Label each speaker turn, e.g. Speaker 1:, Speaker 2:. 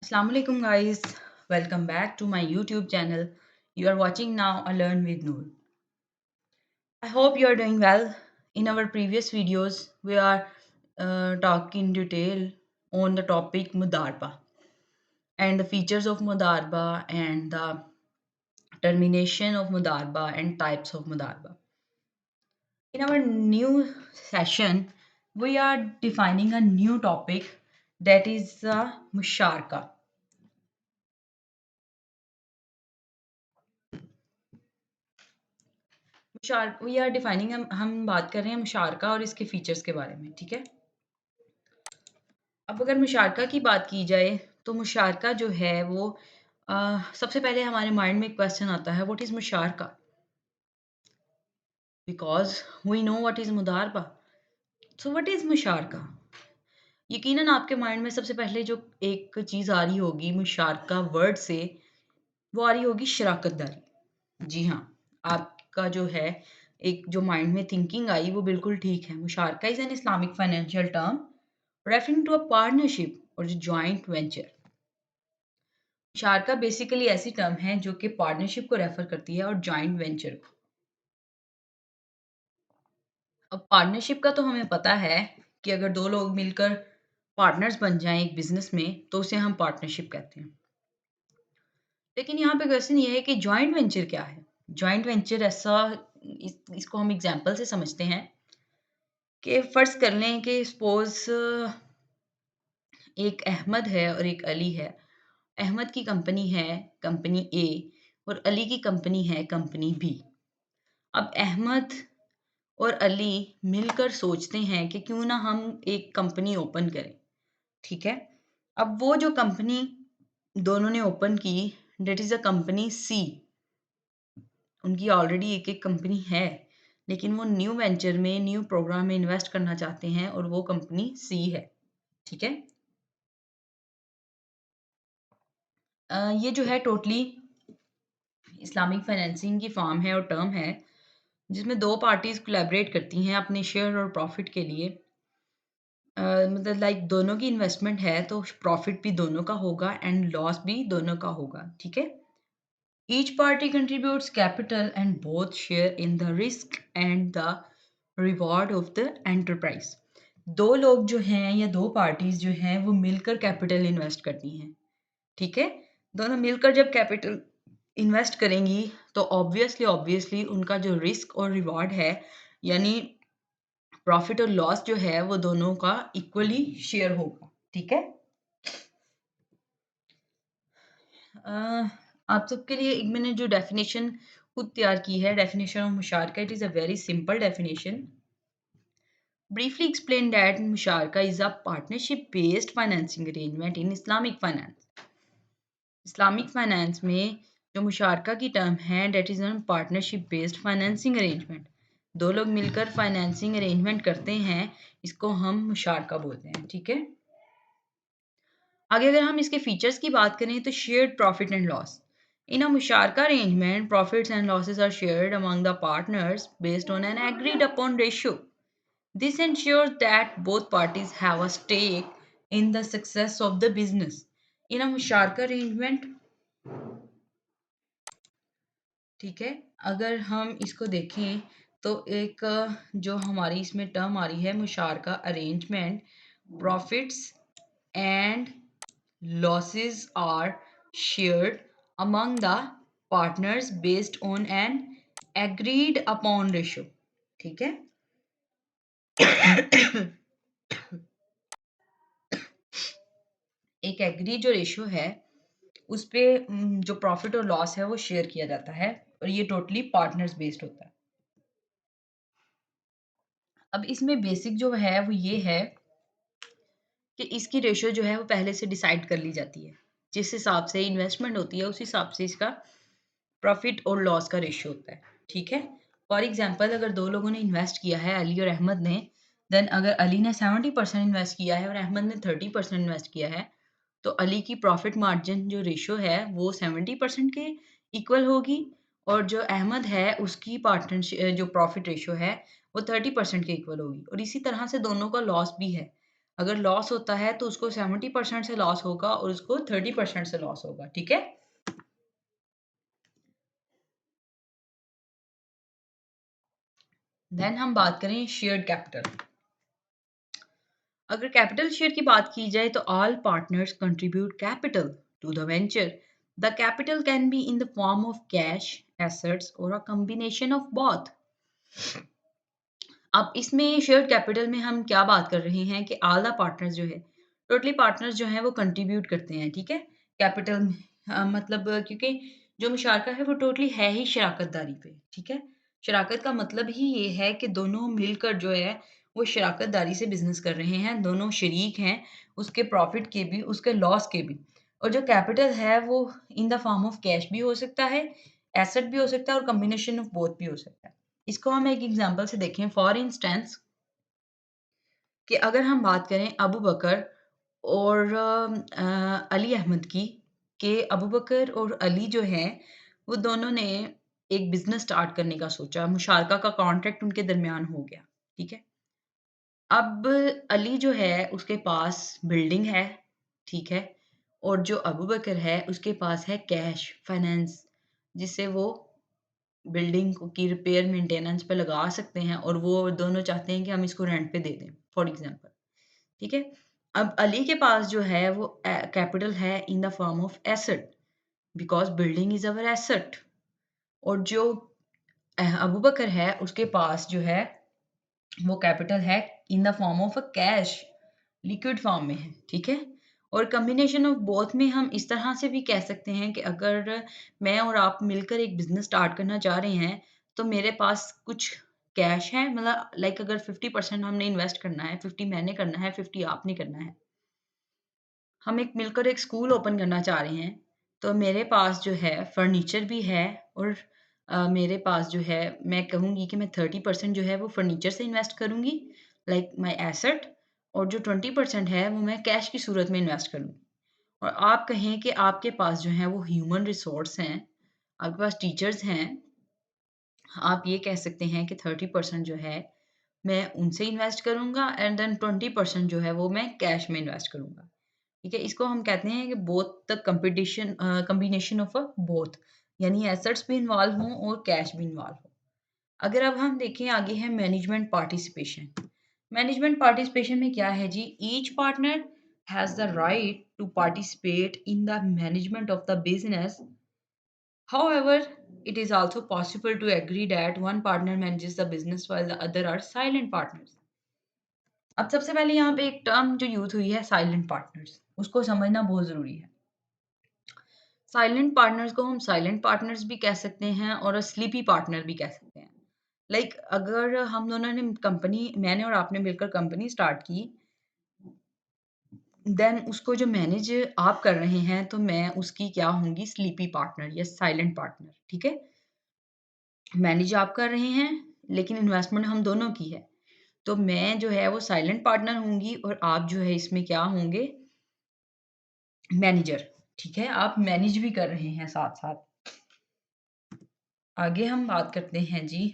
Speaker 1: Assalamu alaikum guys, welcome back to my YouTube channel. You are watching now a Learn with Noor. I hope you are doing well. In our previous videos, we are talking in detail on the topic Mudarba and the features of Mudarba and the termination of Mudarba and types of Mudarba. In our new session, we are defining a new topic that is Musharka. We are defining हम बात कर रहे हैं मुशारका और इसके features के बारे में, ठीक है। अब अगर मुशारका की बात की जाए तो मुशारका जो है वो सबसे पहले हमारे माइंड में एक क्वेश्चन आता है, व्हाट इज़ मुशारका? Because we know what is मुदारबा। सो व्हाट इज़ मुशारका? यकीनन आपके माइंड में सबसे पहले जो एक चीज़ आ रही होगी मुशारका वर्ड से, वो आ रही होगी शराकत दारी। जी हाँ, आपका जो है एक जो माइंड में थिंकिंग आई वो बिल्कुल ठीक है। मुशारका is an Islamic financial term referring to a partnership और जॉइंट वेंचर। मुशारका बेसिकली ऐसी टर्म है जो कि पार्टनरशिप को रेफर करती है और जॉइंट वेंचर को। अब पार्टनरशिप का तो हमें पता है कि अगर दो लोग मिलकर पार्टनर्स बन जाएं एक बिजनेस में तो उसे हम पार्टनरशिप कहते हैं। लेकिन यहाँ पे क्वेश्चन ये है कि जॉइंट वेंचर क्या है? जॉइंट वेंचर ऐसा इसको हम एग्जांपल से समझते हैं कि फर्ज कर लें कि सपोज एक अहमद है और एक अली है। अहमद की कंपनी है कंपनी ए और अली की कंपनी है कंपनी बी। अब अहमद और अली मिलकर सोचते हैं कि क्यों ना हम एक कंपनी ओपन करें, ठीक है। अब वो जो कंपनी दोनों ने ओपन की, डेट इज़ अ कंपनी सी। उनकी ऑलरेडी एक एक कंपनी है, लेकिन वो न्यू वेंचर में न्यू प्रोग्राम में इन्वेस्ट करना चाहते हैं और वो कंपनी सी है, ठीक है। ये जो है टोटली इस्लामिक फाइनेंसिंग की फॉर्म है और टर्म है जिसमें दो पार्टीज कोलैबोरेट करती हैं अपने शेयर और प्रॉफिट के लिए। मतलब लाइक दोनों की इन्वेस्टमेंट है तो प्रॉफिट भी दोनों का होगा एंड लॉस भी दोनों का होगा, ठीक है। Each party contributes capital and both share in the risk and the reward of the enterprise. दो लोग जो हैं या दो पार्टीज जो हैं वो मिलकर कैपिटल इन्वेस्ट करती हैं, ठीक है। दोनों मिलकर जब कैपिटल इन्वेस्ट करेंगी तो ऑब्वियसली ऑब्वियसली उनका जो रिस्क और रिवॉर्ड है, यानी प्रॉफिट और लॉस जो है वो दोनों का इक्वली शेयर होगा, ठीक है। आप सबके लिए एक मैंने जो डेफिनेशन खुद तैयार की है, डेफिनेशन ऑफ मुशारका, it is a very simple definition. Briefly explain that मुशारका is a partnership based financing arrangement in Islamic finance. Islamic finance में जो मुशारका की टर्म है that is an partnership based financing arrangement. दो लोग मिलकर फाइनेंसिंग अरेंजमेंट करते हैं, इसको हम मुशारका बोलते हैं, ठीक है। आगे अगर हम इसके फीचर्स की बात करें तो shared profit and loss. In a मुशारका arrangement profits and losses are shared among the partners based on an agreed upon ratio. This ensures that both parties have a stake in the success of the business. In a मुशारका arrangement, ठीक है, अगर हम इसको देखें तो एक जो हमारी इसमें टर्म आ रही है मुशारका arrangement, profits and losses are shared among the partners based on an agreed upon ratio, ठीक है। एक एग्री जो रेशियो है उस पे जो प्रॉफिट और लॉस है वो शेयर किया जाता है और ये टोटली पार्टनर्स बेस्ड होता है। अब इसमें बेसिक जो है वो ये है कि इसकी रेशियो जो है वो पहले से डिसाइड कर ली जाती है। जिस हिसाब से इन्वेस्टमेंट होती है उस हिसाब से इसका प्रॉफिट और लॉस का रेशियो होता है, ठीक है। फॉर एग्जाम्पल अगर दो लोगों ने इन्वेस्ट किया है, अली और अहमद ने, देन अगर अली ने 70% इन्वेस्ट किया है और अहमद ने 30% इन्वेस्ट किया है, तो अली की प्रॉफिट मार्जिन जो रेशियो है वो 70% के इक्वल होगी और जो अहमद है उसकी पार्टनरशिप जो प्रॉफिट रेशियो है वो 30% के इक्वल होगी। और इसी तरह से दोनों का लॉस भी है। अगर लॉस होता है तो उसको 70% से लॉस होगा और उसको 30% से लॉस होगा, ठीक है। देन हम बात करें शेयर्ड कैपिटल। अगर कैपिटल शेयर की बात की जाए तो all partners contribute capital to the venture. The capital can be in the form of cash, assets और अ कॉम्बिनेशन ऑफ बोथ। अब इसमें शेयर्ड कैपिटल में हम क्या बात कर रहे हैं कि ऑल द पार्टनर्स जो है, टोटली पार्टनर्स जो हैं वो कंट्रीब्यूट करते हैं, ठीक है, कैपिटल में। मतलब क्योंकि जो मुशारका है वो टोटली है ही शराकत दारी पे, ठीक है। शराकत का मतलब ही ये है कि दोनों मिलकर जो है वो शराकत दारी से बिजनेस कर रहे हैं, दोनों शरीक हैं, उसके प्रॉफिट के भी उसके लॉस के भी। और जो कैपिटल है वो इन द फॉर्म ऑफ कैश भी हो सकता है, एसेट भी हो सकता है और कॉम्बिनेशन ऑफ बोथ भी हो सकता है। इसको हम एक एग्जांपल से देखें। फॉर इंस्टेंस कि अगर हम बात करें अबू बकर और अली अहमद की, कि अबू बकर और अली जो हैं वो दोनों ने एक बिजनेस स्टार्ट करने का सोचा, मुशारका का कॉन्ट्रैक्ट उनके दरमियान हो गया, ठीक है। अब अली जो है उसके पास बिल्डिंग है, ठीक है, और जो अबू बकर है उसके पास है कैश फाइनेंस, जिससे वो बिल्डिंग की रिपेयर मेंटेनेंस पे लगा सकते हैं, और वो दोनों चाहते हैं कि हम इसको रेंट पे दे दें, फॉर एग्जांपल, ठीक है। अब अली के पास जो है वो कैपिटल है इन the form of asset, because building is our asset. और जो अबू बकर है उसके पास जो है वो कैपिटल है इन the form of a cash, liquid form में है, ठीक है। और कॉम्बिनेशन ऑफ बोथ में हम इस तरह से भी कह सकते हैं कि अगर मैं और आप मिलकर एक बिजनेस स्टार्ट करना चाह रहे हैं तो मेरे पास कुछ कैश है, मतलब लाइक अगर 50% हमने इन्वेस्ट करना है, 50 मैंने करना है, 50 आपने करना है। हम एक मिलकर एक स्कूल ओपन करना चाह रहे हैं, तो मेरे पास जो है फर्नीचर भी है, और मेरे पास जो है मैं कहूँगी कि मैं 30% जो है वो फर्नीचर से इन्वेस्ट करूँगी, लाइक माय एसेट, और जो 20% है वो मैं कैश की सूरत में इन्वेस्ट करूँगी। और आप कहें कि आपके पास जो है वो ह्यूमन रिसोर्स हैं, आपके पास टीचर्स हैं, आप ये कह सकते हैं कि 30% जो है मैं उनसे इन्वेस्ट करूँगा एंड देन 20% जो है वो मैं कैश में इन्वेस्ट करूँगा। ठीक है, इसको हम कहते हैं कि both the competition combination of a both, यानी एसेट्स भी इन्वॉल्व हों और कैश भी इन्वॉल्व हो। अगर अब हम देखें आगे है मैनेजमेंट पार्टिसिपेशन। मैनेजमेंट पार्टिसिपेशन में क्या है जी, each partner has the right to participate in the management of the business. However, it is also possible to agree that one partner manages the business while the other are silent partners. अब सबसे पहले यहाँ पे एक term जो use हुई है silent partners, उसको समझना बहुत ज़रूरी है। साइलेंट पार्टनर्स को हम साइलेंट पार्टनर्स भी कह सकते हैं और स्लीपी पार्टनर भी कह सकते हैं। लाइक अगर हम दोनों ने कंपनी, मैंने और आपने मिलकर कंपनी स्टार्ट की, देन उसको जो मैनेज आप कर रहे हैं तो मैं उसकी क्या होंगी, स्लीपी पार्टनर या साइलेंट पार्टनर, ठीक है। मैनेज आप कर रहे हैं लेकिन इन्वेस्टमेंट हम दोनों की है, तो मैं जो है वो साइलेंट पार्टनर होंगी और आप जो है इसमें क्या होंगे, मैनेजर, ठीक है। आप मैनेज भी कर रहे हैं साथ साथ। आगे हम बात करते हैं जी